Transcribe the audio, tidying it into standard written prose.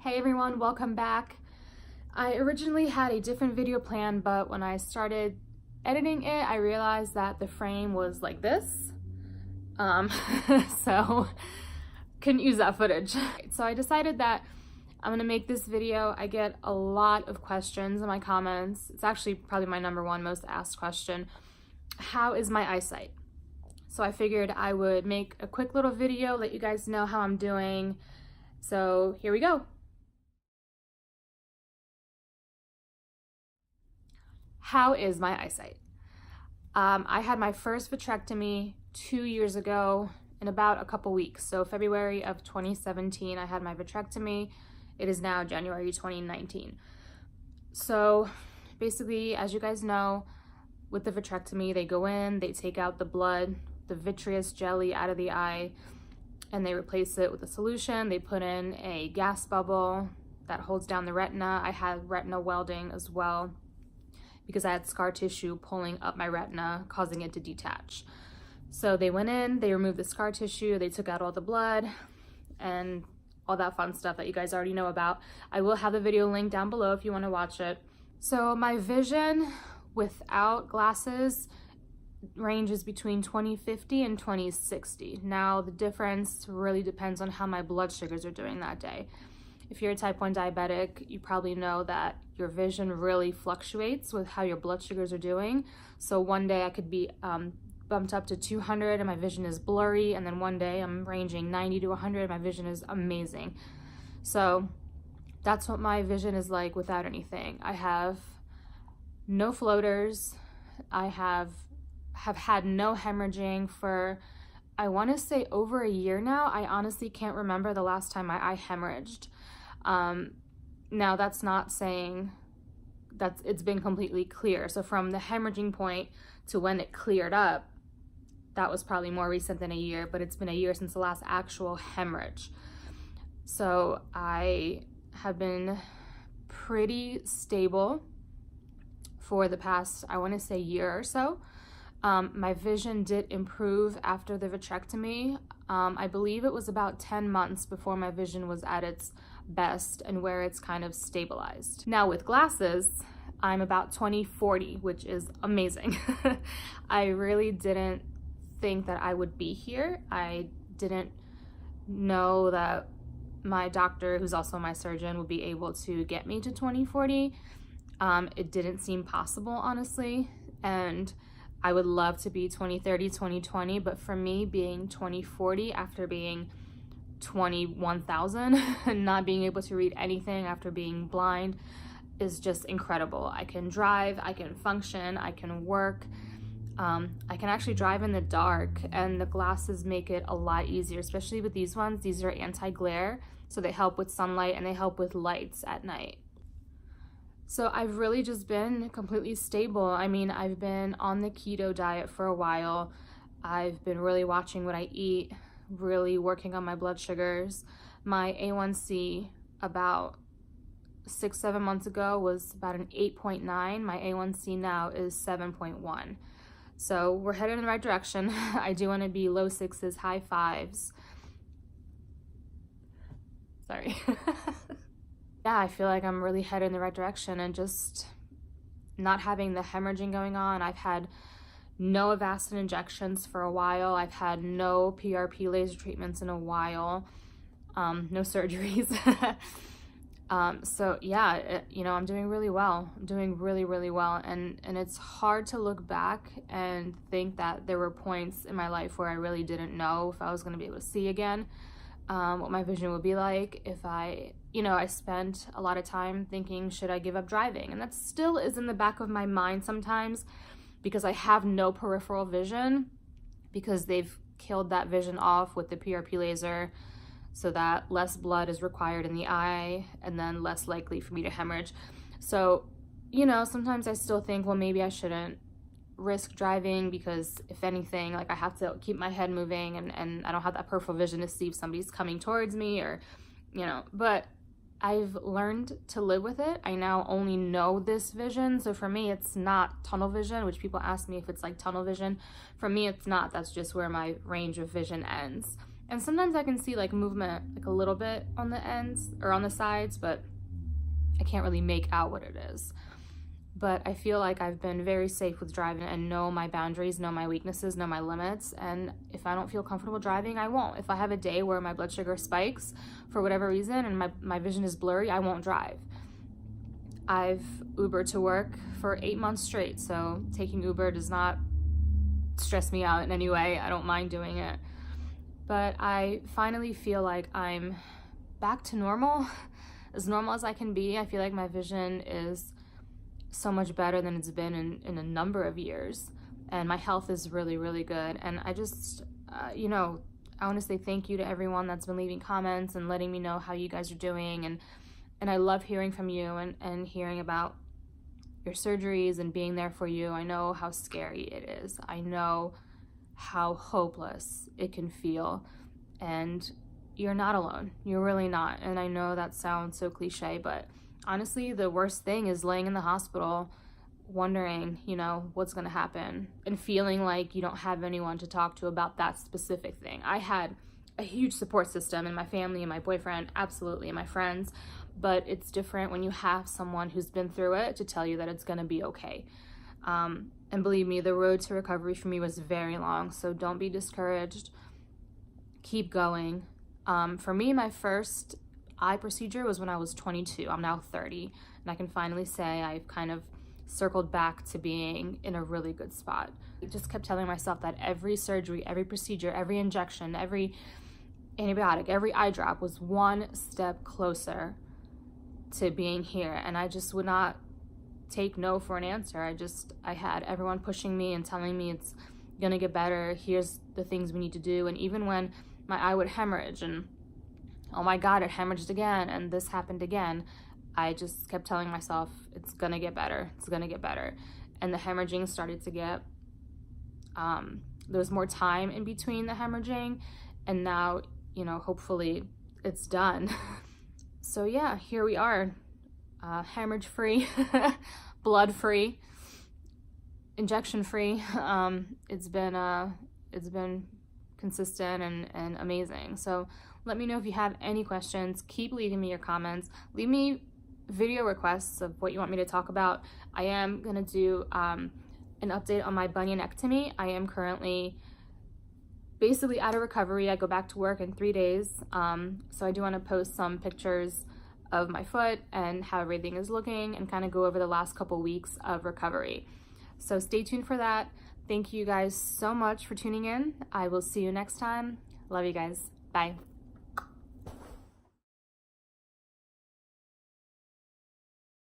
Hey everyone, welcome back. I originally had a different video plan, but when I started editing it, I realized that the frame was like this. So couldn't use that footage. So I decided that I'm gonna make this video. I get a lot of questions in my comments. It's actually probably my #1 most asked question. How is my eyesight? So I figured I would make a quick little video, let you guys know how I'm doing. So here we go. How is my eyesight? I had my first vitrectomy 2 years ago in about a couple weeks. So February of 2017, I had my vitrectomy. It is now January 2019. So basically, as you guys know, with the vitrectomy, they go in, they take out the blood, the vitreous jelly out of the eye, and they replace it with a solution. They put in a gas bubble that holds down the retina. I had retina welding as well, because I had scar tissue pulling up my retina, causing it to detach. So they went in, they removed the scar tissue, they took out all the blood, and all that fun stuff that you guys already know about. I will have the video link down below if you want to watch it. So my vision without glasses ranges between 20/50 and 20/60. Now the difference really depends on how my blood sugars are doing that day. If you're a type 1 diabetic, you probably know that your vision really fluctuates with how your blood sugars are doing. So one day I could be bumped up to 200 and my vision is blurry, and then one day I'm ranging 90 to 100 and my vision is amazing. So that's what my vision is like without anything. I have no floaters. I have had no hemorrhaging for, I want to say, over a year now. I honestly can't remember the last time my eye hemorrhaged. Now that's not saying that it's been completely clear. So from the hemorrhaging point to when it cleared up, that was probably more recent than a year, but it's been a year since the last actual hemorrhage. So I have been pretty stable for the past, I want to say, year or so. My vision did improve after the vitrectomy. I believe it was about 10 months before my vision was at its best and where it's kind of stabilized. Now with glasses, I'm about 20/40, which is amazing. I really didn't think that I would be here. I didn't know that my doctor, who's also my surgeon, would be able to get me to 20/40. It didn't seem possible, honestly, and I would love to be 20/30, 20/20, but for me, being 20/40 after being 21,000 and not being able to read anything after being blind is just incredible. I can drive, I can function, I can work, I can actually drive in the dark, and the glasses make it a lot easier, especially with these ones. These are anti-glare, so they help with sunlight and they help with lights at night. So I've really just been completely stable. I mean, I've been on the keto diet for a while. I've been really watching what I eat, really working on my blood sugars. My A1C about 6-7 months ago was about an 8.9. My A1C now is 7.1. So we're headed in the right direction. I do want to be low 6s, high 5s. Sorry. Yeah, I feel like I'm really headed in the right direction, and just not having the hemorrhaging going on. I've had no Avastin injections for a while. I've had no PRP laser treatments in a while. No surgeries. So yeah, I'm doing really well. I'm doing really, really well. And it's hard to look back and think that there were points in my life where I really didn't know if I was going to be able to see again, what my vision would be like. If I spent a lot of time thinking, should I give up driving? And that still is in the back of my mind sometimes, because I have no peripheral vision, because they've killed that vision off with the PRP laser, so that less blood is required in the eye and then less likely for me to hemorrhage. So, sometimes I still think, well, maybe I shouldn't risk driving, because if anything, like, I have to keep my head moving, and I don't have that peripheral vision to see if somebody's coming towards me, or, but I've learned to live with it. I now only know this vision. So for me, it's not tunnel vision, which people ask me if it's like tunnel vision. For me, it's not. That's just where my range of vision ends. And sometimes I can see like movement like a little bit on the ends or on the sides, but I can't really make out what it is. But I feel like I've been very safe with driving and know my boundaries, know my weaknesses, know my limits. And if I don't feel comfortable driving, I won't. If I have a day where my blood sugar spikes for whatever reason and my vision is blurry, I won't drive. I've Ubered to work for 8 months straight, so taking Uber does not stress me out in any way. I don't mind doing it. But I finally feel like I'm back to normal as I can be. I feel like my vision is so much better than it's been in a number of years, and my health is really, really good. And I just, you know, I want to say thank you to everyone that's been leaving comments and letting me know how you guys are doing, and I love hearing from you and hearing about your surgeries and being there for you. I know how scary it is. I know how hopeless it can feel, and you're not alone. You're really not. And I know that sounds so cliche, but honestly, the worst thing is laying in the hospital wondering, you know, what's going to happen and feeling like you don't have anyone to talk to about that specific thing. I had a huge support system in my family and my boyfriend, absolutely, and my friends, but it's different when you have someone who's been through it to tell you that it's going to be okay. And believe me, the road to recovery for me was very long, so don't be discouraged. Keep going. For me, my first eye procedure was when I was 22. I'm now 30, and I can finally say I've kind of circled back to being in a really good spot. I just kept telling myself that every surgery, every procedure, every injection, every antibiotic, every eye drop was one step closer to being here, and I just would not take no for an answer. I had everyone pushing me and telling me it's gonna get better, here's the things we need to do. And even when my eye would hemorrhage and oh my God, it hemorrhaged again and this happened again, I just kept telling myself it's gonna get better, it's gonna get better. And the hemorrhaging started to get, there was more time in between the hemorrhaging, and now, you know, hopefully it's done. So yeah, here we are, hemorrhage free, blood free, injection free. It's been consistent and amazing. So let me know if you have any questions. Keep leaving me your comments. Leave me video requests of what you want me to talk about. I am gonna do an update on my bunionectomy. I am currently basically out of recovery. I go back to work in 3 days. So I do want to post some pictures of my foot and how everything is looking and kind of go over the last couple weeks of recovery. So stay tuned for that. Thank you guys so much for tuning in. I will see you next time. Love you guys. Bye.